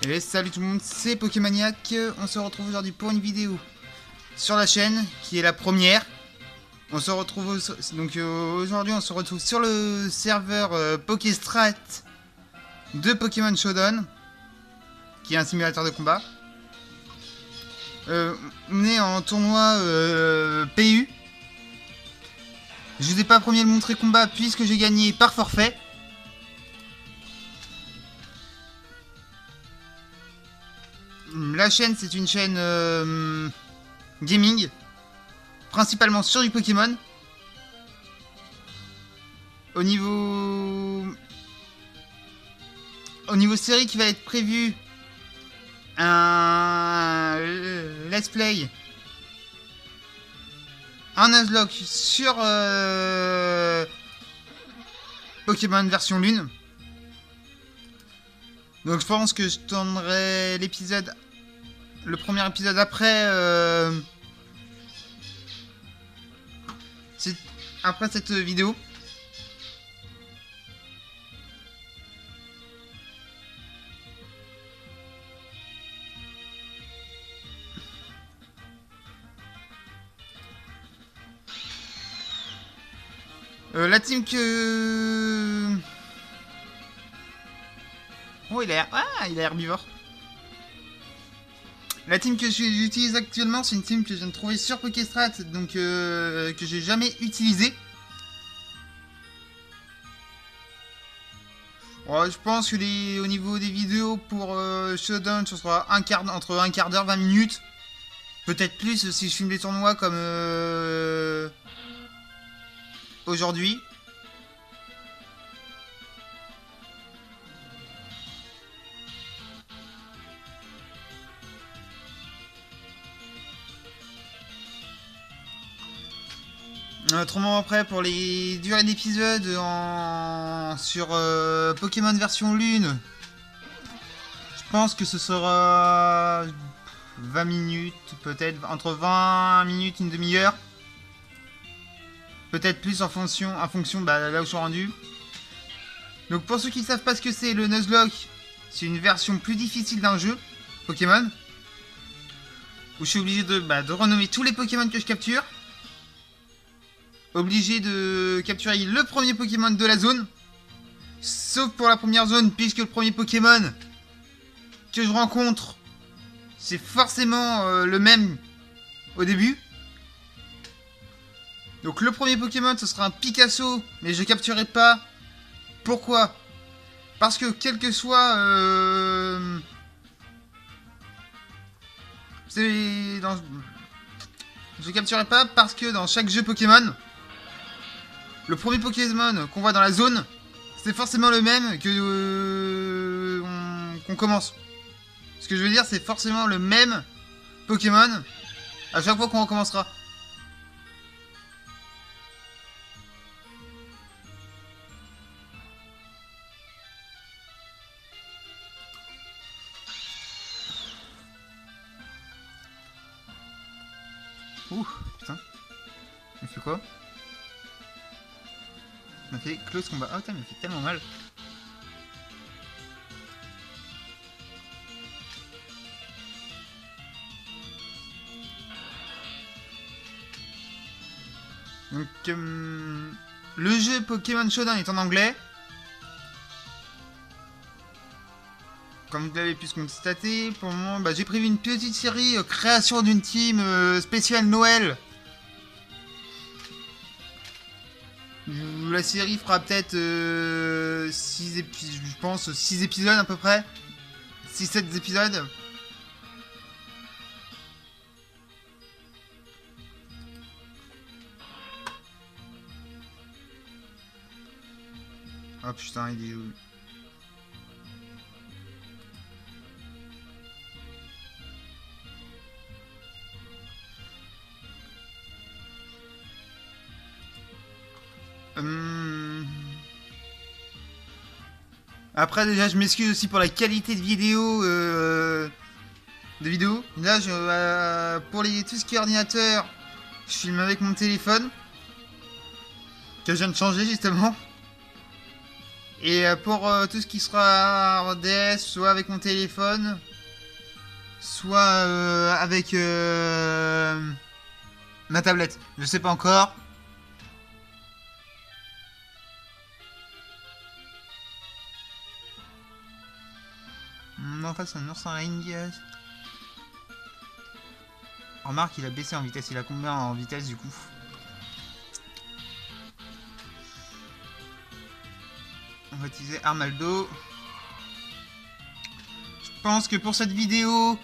Et salut tout le monde, c'est Pokémaniac. On se retrouve aujourd'hui pour une vidéo sur la chaîne, qui est la première. On se retrouve aujourd'hui, on se retrouve sur le serveur Pokestrat de Pokémon Shodown, qui est un simulateur de combat. On est en tournoi PU. Je vous ai pas premier le montrer combat puisque j'ai gagné par forfait. La chaîne, c'est une chaîne gaming, principalement sur du Pokémon. Au niveau série qui va être prévu, un let's play, un Nuzlocke sur Pokémon version lune. Donc je pense que je tournerai l'épisode, le premier épisode après cette vidéo. La team que... Oh, il a herbivore. La team que j'utilise actuellement, c'est une team que je viens de trouver sur Pokestrat, donc que j'ai jamais utilisée. Ouais, je pense que au niveau des vidéos pour Showdown, ce sera entre un quart d'heure, 20 minutes. Peut-être plus si je filme des tournois comme aujourd'hui. Autrement après pour les durées d'épisodes sur Pokémon version lune, je pense que ce sera 20 minutes, peut-être entre 20 minutes et une demi-heure. Peut-être plus en fonction là où je suis rendu. Donc pour ceux qui ne savent pas ce que c'est, le Nuzlocke, c'est une version plus difficile d'un jeu Pokémon, où je suis obligé de renommer tous les Pokémon que je capture. Obligé de capturer le premier Pokémon de la zone. Sauf pour la première zone, puisque le premier Pokémon que je rencontre, c'est forcément le même au début. Donc le premier Pokémon, ce sera un Picasso, mais je capturerai pas. Pourquoi? Parce que quel que soit... je capturerai pas parce que dans chaque jeu Pokémon, le premier Pokémon qu'on voit dans la zone, c'est forcément le même que qu'on commence. Ce que je veux dire, c'est forcément le même Pokémon à chaque fois qu'on recommencera. Ouh, putain. Il fait quoi? Il m'a fait close combat. Ah putain, il m'a fait tellement mal. Donc, le jeu Pokémon Shodown est en anglais. Comme vous l'avez pu constater, pour le moment, j'ai prévu une petite série création d'une team spéciale Noël. La série fera peut-être 6 épisodes à peu près. 6-7 épisodes. Oh putain, il est où? Après déjà je m'excuse aussi pour la qualité de vidéo Là pour tout ce qui est ordinateur, je filme avec mon téléphone que je viens de changer justement. Et pour tout ce qui sera en DS, soit avec mon téléphone, soit avec ma tablette. Je sais pas encore. En fait, c'est un ours en ring. Remarque, il a baissé en vitesse. Il a combien en vitesse du coup? On va utiliser Armaldo. Je pense que pour cette vidéo,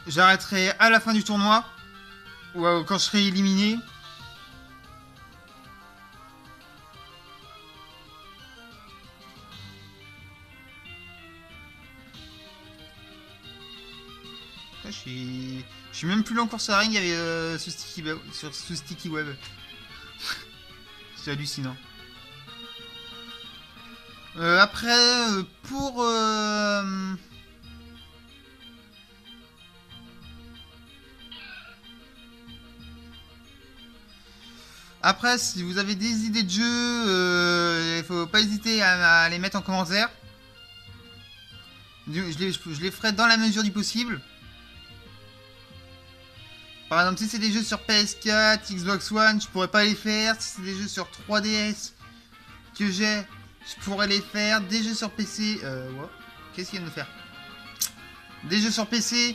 j'arrêterai à la fin du tournoi. Ou quand je serai éliminé. Je suis même plus long en course à ring avec ce sticky web. C'est hallucinant. Après, pour... Après, si vous avez des idées de jeu, il faut pas hésiter à les mettre en commentaire. Je les ferai dans la mesure du possible. Par exemple, si c'est des jeux sur PS4, Xbox One, je pourrais pas les faire. Si c'est des jeux sur 3DS que j'ai, je pourrais les faire. Des jeux sur PC... ouais. Qu'est-ce qu'il vient de faire? Des jeux sur PC,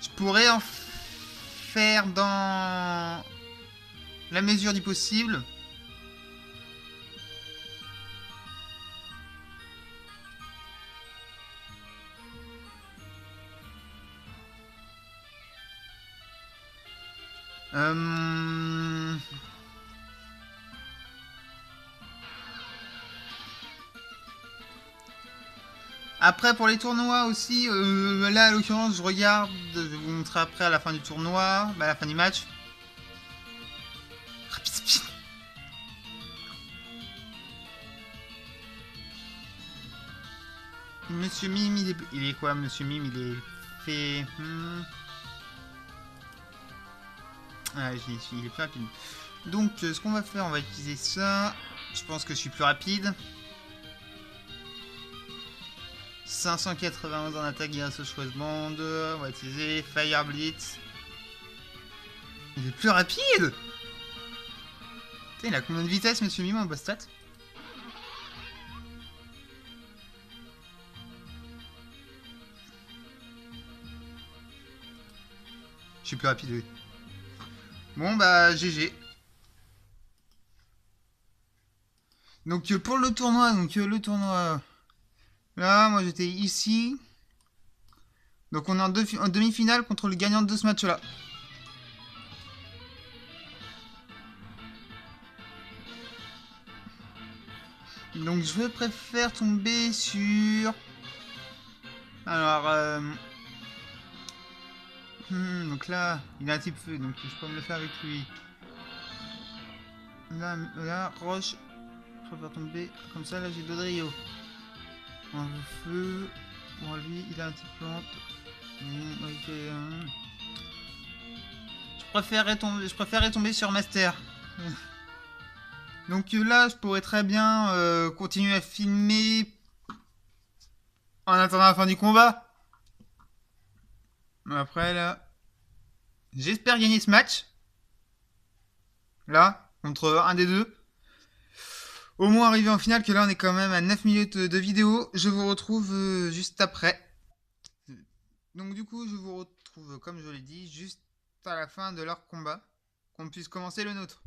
je pourrais en faire dans la mesure du possible. Après pour les tournois aussi, là à l'occurrence je regarde, je vais vous montrer après à la fin du tournoi, à la fin du match. Rapide speed. Monsieur Mime, il est quoi Monsieur Mime? Il est fait... Ah, il est plus rapide. Donc, ce qu'on va faire, on va utiliser ça. Je pense que je suis plus rapide. 591 en attaque grâce au choix de bande. On va utiliser Fire Blitz. Il est plus rapide. Putain, il a combien de vitesse, Monsieur Mime, en bas stat? Je suis plus rapide, oui. Bon bah GG. Donc pour le tournoi, là moi j'étais ici. Donc on est en demi-finale contre le gagnant de ce match là. Donc je préfère tomber sur... Alors donc là, il a un type feu, donc je peux me le faire avec lui. Là, roche. Je préfère tomber comme ça, là j'ai deux Rio. En feu. Bon, lui, il a un type plante. Okay, je préférerais tomber sur Master. Donc là, je pourrais très bien continuer à filmer en attendant la fin du combat. Après là, j'espère gagner ce match. Là, contre un des deux. Au moins arriver en finale, que là on est quand même à 9 minutes de vidéo. Je vous retrouve juste après. Donc du coup, je vous retrouve, comme je l'ai dit, juste à la fin de leur combat. Qu'on puisse commencer le nôtre.